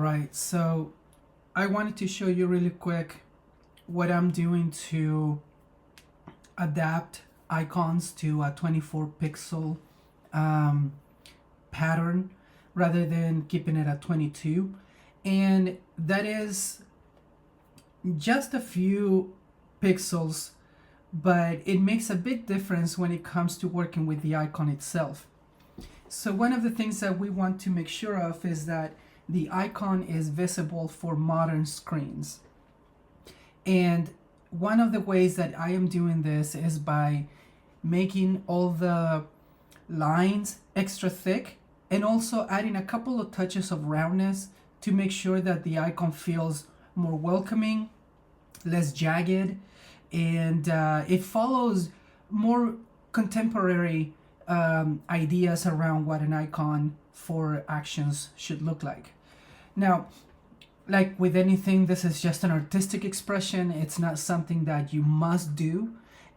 Right, so I wanted to show you really quick what I'm doing to adapt icons to a 24 pixel um, pattern rather than keeping it at 22. And that is just a few pixels, but it makes a big difference when it comes to working with the icon itself. So one of the things that we want to make sure of is that the icon is visible for modern screens. And one of the ways that I am doing this is by making all the lines extra thick and also adding a couple of touches of roundness to make sure that the icon feels more welcoming, less jagged, and it follows more contemporary ideas around what an icon for actions should look like. Now, like with anything, this is just an artistic expression. It's not something that you must do.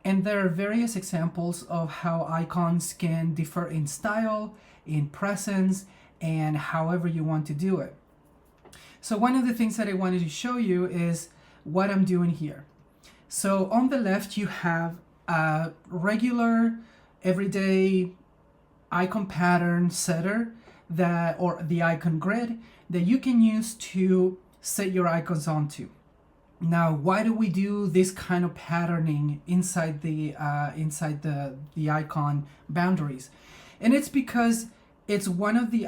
And there are various examples of how icons can differ in style, in presence, and however you want to do it. So one of the things that I wanted to show you is what I'm doing here. So on the left, you have a regular, everyday icon pattern setter that, or the icon grid that you can use to set your icons onto. Now, why do we do this kind of patterning inside the icon boundaries? And it's because it's one of the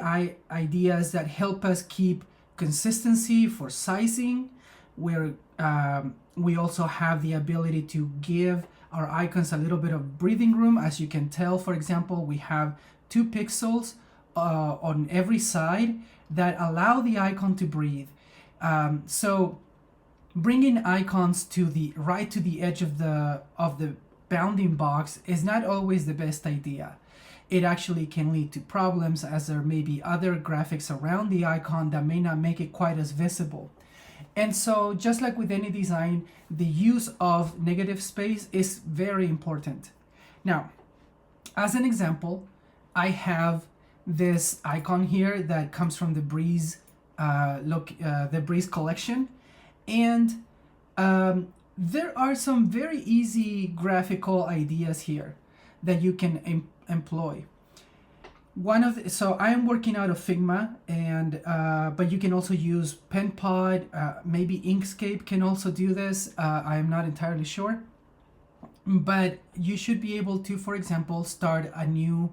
ideas that help us keep consistency for sizing, where we also have the ability to give our icons a little bit of breathing room. As you can tell, for example, we have 2 pixels on every side that allow the icon to breathe. So bringing icons to the right to the edge of the bounding box is not always the best idea. It actually can lead to problems, as there may be other graphics around the icon that may not make it quite as visible. And so, just like with any design, the use of negative space is very important. Now, as an example, I have this icon here that comes from the Breeze the Breeze collection, and there are some very easy graphical ideas here that you can employ. So I am working out of Figma, and but you can also use PenPod. Maybe Inkscape can also do this. I am not entirely sure, but you should be able to, for example, start a new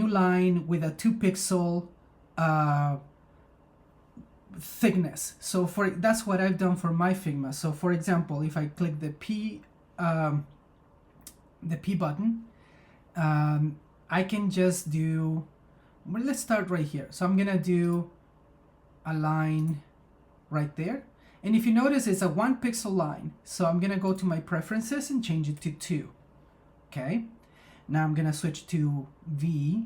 line with a 2 pixel thickness. So that's what I've done for my Figma. So for example, if I click the P button, I can just do, well, let's start right here. So I'm gonna do a line right there. And if you notice, it's a 1 pixel line. So I'm gonna go to my preferences and change it to 2. Okay. Now I'm gonna switch to V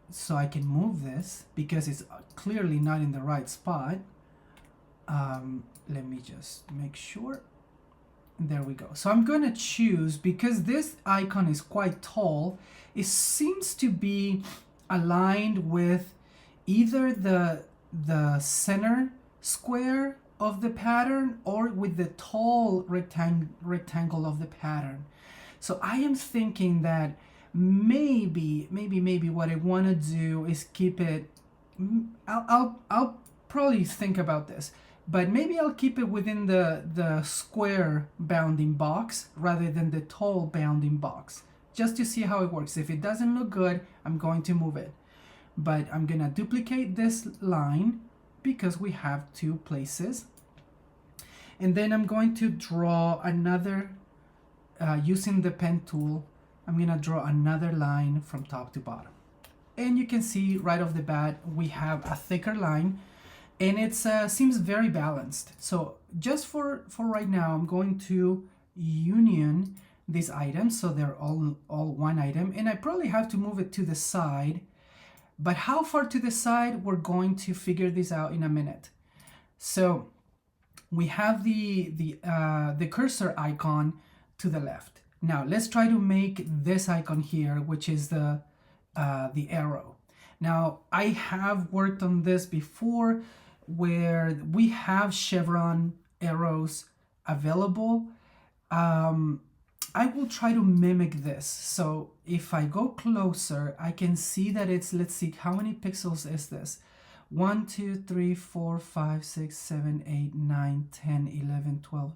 so I can move this because it's clearly not in the right spot. Let me just make sure. There we go. So I'm going to choose, because this icon is quite tall, it seems to be aligned with either the center square of the pattern or with the tall rectangle of the pattern. So I am thinking that maybe what I want to do is keep it, I'll probably think about this, but maybe I'll keep it within the square bounding box rather than the tall bounding box, just to see how it works. If it doesn't look good, I'm going to move it. But I'm gonna duplicate this line because we have 2 places. And then I'm going to draw another, using the pen tool, I'm gonna draw another line from top to bottom. And you can see right off the bat, we have a thicker line, and it seems very balanced. So just for right now, I'm going to union these items so they're all one item, and I probably have to move it to the side. But how far to the side, we're going to figure this out in a minute. So we have the cursor icon to the left. Now let's try to make this icon here, which is the arrow. Now, I have worked on this before where we have chevron arrows available. Um, I will try to mimic this. So if I go closer, I can see that it's, let's see, how many pixels is this? 1, 2, 3, 4, 5, 6, 7, 8, 9, 10, 11, 12,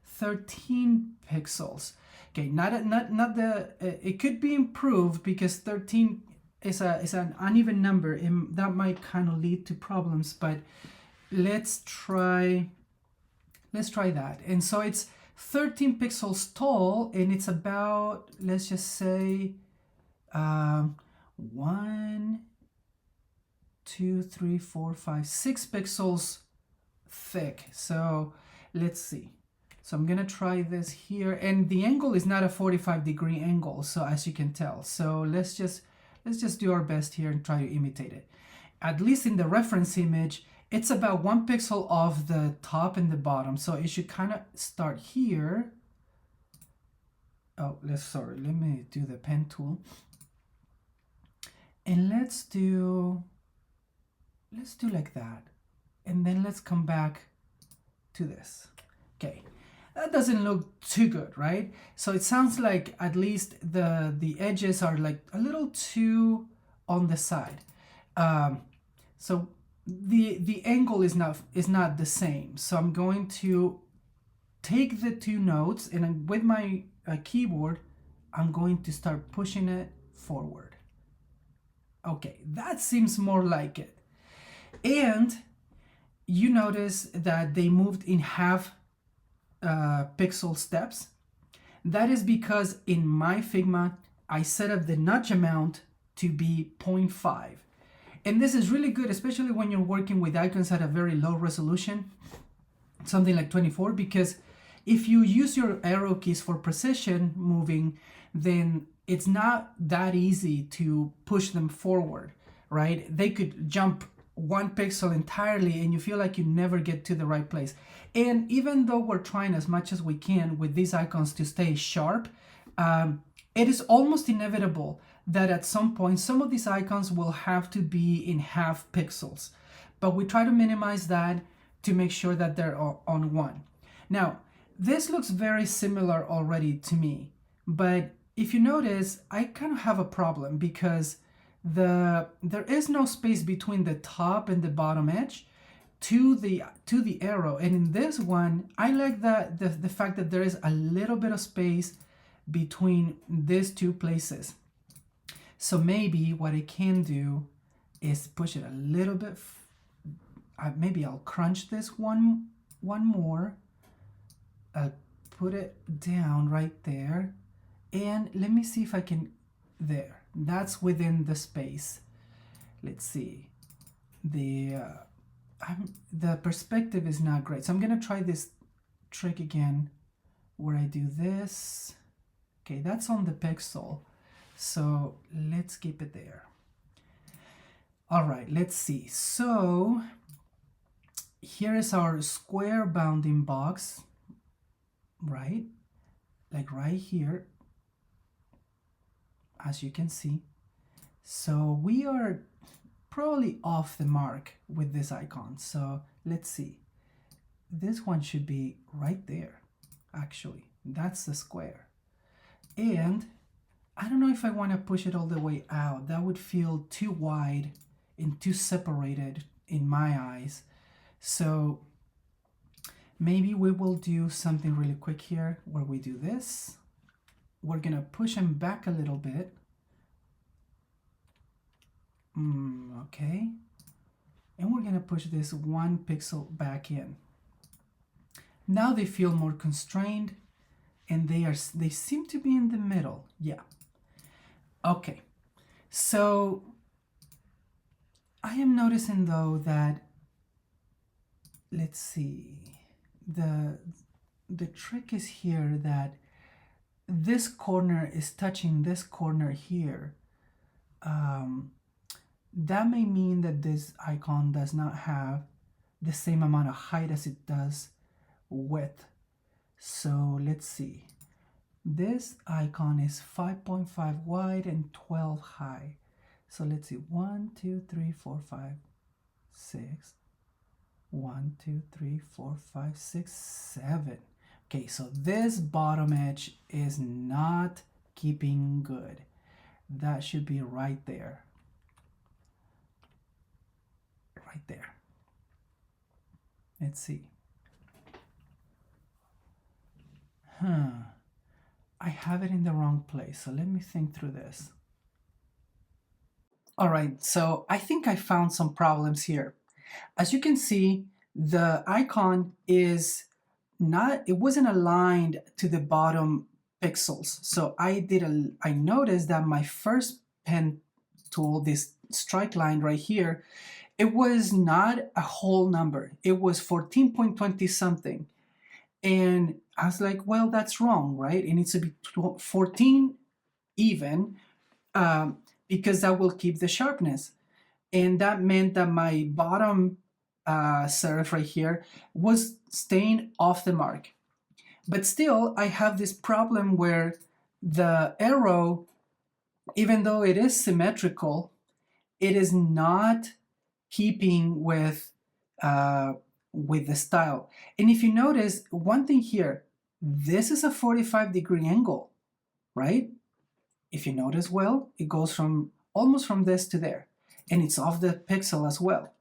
13 pixels. Okay, not the, it could be improved because 13 is an uneven number and that might kind of lead to problems, but let's try that. And so it's 13 pixels tall and it's about, let's just say, 1, 2, 3, 4, 5, 6 pixels thick. So let's see. So I'm gonna try this here, and the angle is not a 45-degree angle, so as you can tell. So let's just do our best here and try to imitate it. At least in the reference image, it's about 1 pixel off the top and the bottom. So it should kind of start here. Oh, let me do the pen tool. And let's do like that. And then let's come back to this. Okay. That doesn't look too good, right? So it sounds like at least the edges are like a little too on the side. So the angle is not the same. So I'm going to take the two notes and with my keyboard, I'm going to start pushing it forward. Okay, that seems more like it. And you notice that they moved in half pixel steps. That is because in my Figma, I set up the nudge amount to be 0.5. And this is really good, especially when you're working with icons at a very low resolution, something like 24, because if you use your arrow keys for precision moving, then it's not that easy to push them forward, right? They could jump 1 pixel entirely and you feel like you never get to the right place. And even though we're trying as much as we can with these icons to stay sharp, it is almost inevitable that at some point some of these icons will have to be in half pixels. But we try to minimize that to make sure that they're on 1. Now, this looks very similar already to me, but if you notice, I kind of have a problem because there is no space between the top and the bottom edge to the arrow. And in this one, I like the fact that there is a little bit of space between these two places. So maybe what I can do is push it a little bit. Maybe I'll crunch this one more. I'll put it down right there. And let me see if I can, there. That's within the space. Let's see. The perspective is not great. So I'm gonna try this trick again where I do this. Okay, that's on the pixel. So let's keep it there. All right, let's see. So here is our square bounding box, right? Like right here, as you can see. So we are probably off the mark with this icon. So let's see. This one should be right there, actually. That's the square. And I don't know if I want to push it all the way out. That would feel too wide and too separated in my eyes. So maybe we will do something really quick here where we do this. We're going to push them back a little bit. Okay. And we're going to push this 1 pixel back in. Now they feel more constrained and they seem to be in the middle. Yeah. Okay. So I am noticing though that, let's see, the trick is here that this corner is touching this corner here. That may mean that this icon does not have the same amount of height as it does width. So let's see. This icon is 5.5 wide and 12 high. So let's see, 1, 2, 3, 4, 5, 6. 1, 2, 3, 4, 5, 6, 7. Okay, so this bottom edge is not keeping good. That should be right there. Right there. Let's see. I have it in the wrong place, so let me think through this. All right, so I think I found some problems here. As you can see, the icon is not, it wasn't aligned to the bottom pixels. So I noticed that my first pen tool, this strike line right here, it was not a whole number. It was 14.20 something. And I was like, well, that's wrong, right? It needs to be 14 even, because that will keep the sharpness. And that meant that my bottom serif right here was staying off the mark. But still, I have this problem where the arrow, even though it is symmetrical, it is not keeping with the style. And if you notice, one thing here, this is a 45-degree angle, right? If you notice well, it goes from almost from this to there, and it's off the pixel as well.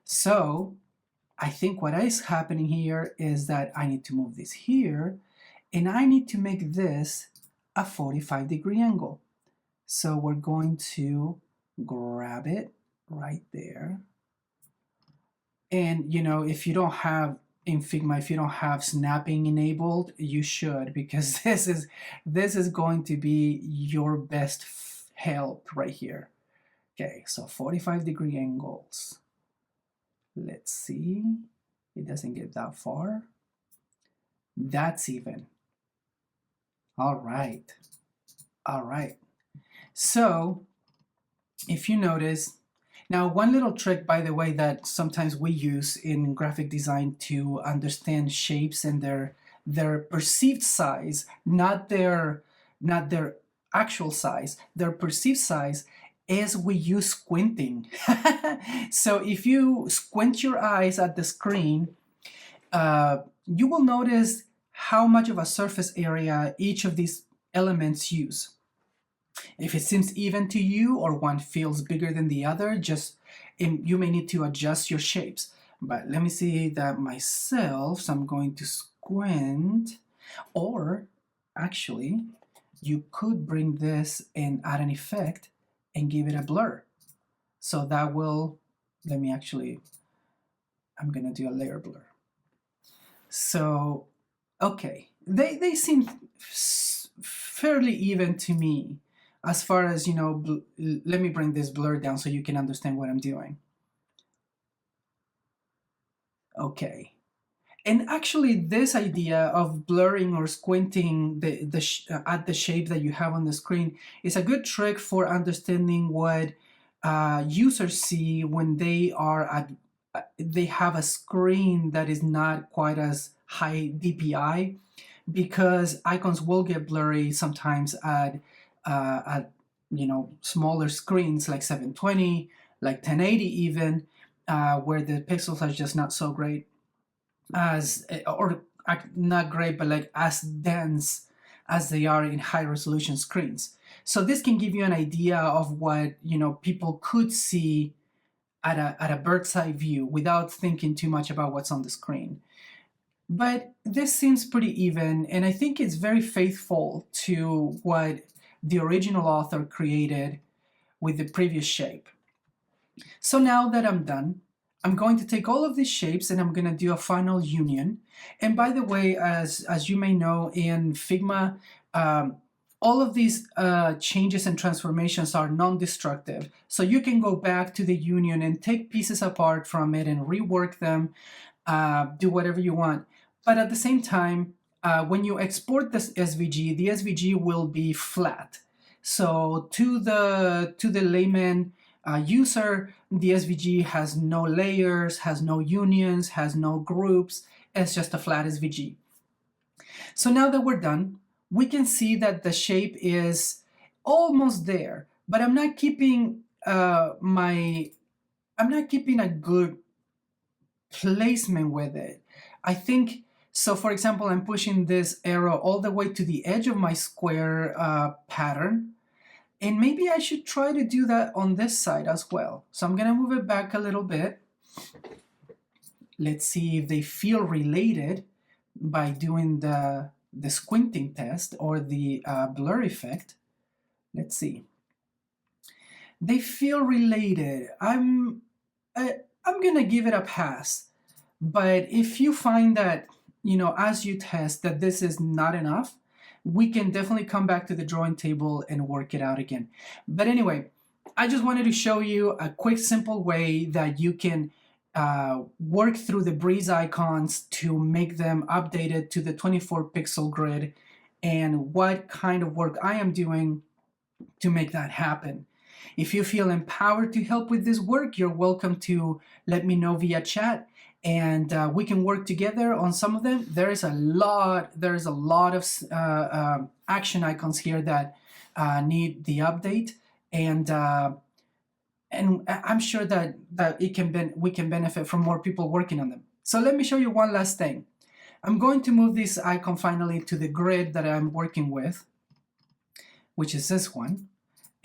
So I think what is happening here is that I need to move this here, and I need to make this a 45-degree angle. So we're going to grab it right there. And if you don't have in Figma, if you don't have snapping enabled, you should, because this is going to be your best help right here. Okay, so 45-degree angles. Let's see. It doesn't get that far. That's even. All right. All right. So if you notice, now one little trick, by the way, that sometimes we use in graphic design to understand shapes and their perceived size, not their actual size, their perceived size, is we use squinting. So if you squint your eyes at the screen, you will notice how much of a surface area each of these elements use. If it seems even to you or one feels bigger than the other, you may need to adjust your shapes. But let me see that myself, so I'm going to squint, or actually, you could bring this and add an effect and give it a blur. So that will, I'm gonna do a layer blur. So, okay, they seem fairly even to me. As far as, let me bring this blur down so you can understand what I'm doing. Okay. And actually, this idea of blurring or squinting at the shape that you have on the screen is a good trick for understanding what users see when they have a screen that is not quite as high DPI, because icons will get blurry sometimes at smaller screens like 720, like 1080 even, where the pixels are just not so great or not great, but like as dense as they are in high resolution screens. So this can give you an idea of what people could see at a bird's eye view without thinking too much about what's on the screen. But this seems pretty even, and I think it's very faithful to what the original author created with the previous shape. So now that I'm done, I'm going to take all of these shapes and I'm going to do a final union. And by the way, as you may know, in Figma, all of these changes and transformations are non-destructive. So you can go back to the union and take pieces apart from it and rework them, do whatever you want. But at the same time, when you export this SVG, the SVG will be flat. So to the layman user, the SVG has no layers, has no unions, has no groups. It's just a flat SVG. So now that we're done, we can see that the shape is almost there, but I'm not keeping my I'm not keeping a good placement with it. I think so. For example, I'm pushing this arrow all the way to the edge of my square pattern, and maybe I should try to do that on this side as well. So I'm gonna move it back a little bit. Let's see if they feel related by doing the squinting test or the blur effect. Let's see. They feel related. I'm gonna give it a pass. But if you find that, as you test that this is not enough, we can definitely come back to the drawing table and work it out again. But anyway, I just wanted to show you a quick, simple way that you can work through the breeze icons to make them updated to the 24 pixel grid, and what kind of work I am doing to make that happen. If you feel empowered to help with this work, you're welcome to let me know via chat, and we can work together on some of them. There's a lot of action icons here that need the update, and I'm sure that we can benefit from more people working on them. So let me show you one last thing. I'm going to move this icon finally to the grid that I'm working with, which is this one.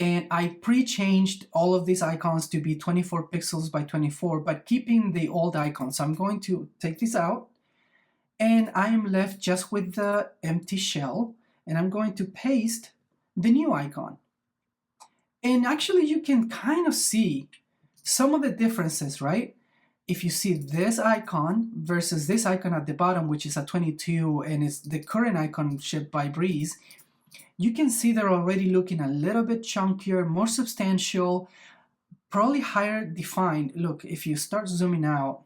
And I pre-changed all of these icons to be 24 pixels by 24, but keeping the old icon. So I'm going to take this out, and I am left just with the empty shell, and I'm going to paste the new icon. And actually you can kind of see some of the differences, right? If you see this icon versus this icon at the bottom, which is a 22, and it's the current icon shipped by Breeze, you can see they're already looking a little bit chunkier, more substantial, probably higher defined. Look, if you start zooming out,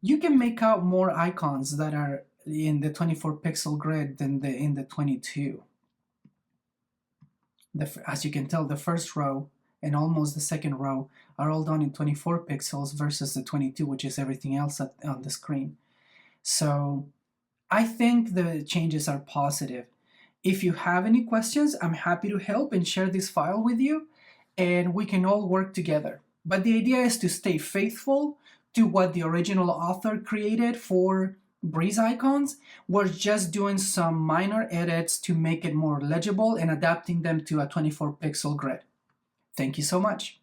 you can make out more icons that are in the 24 pixel grid than in the 22. As you can tell, the first row and almost the second row are all done in 24 pixels versus the 22, which is everything else on the screen. So I think the changes are positive. If you have any questions, I'm happy to help and share this file with you, and we can all work together. But the idea is to stay faithful to what the original author created for Breeze icons. We're just doing some minor edits to make it more legible and adapting them to a 24 pixel grid. Thank you so much.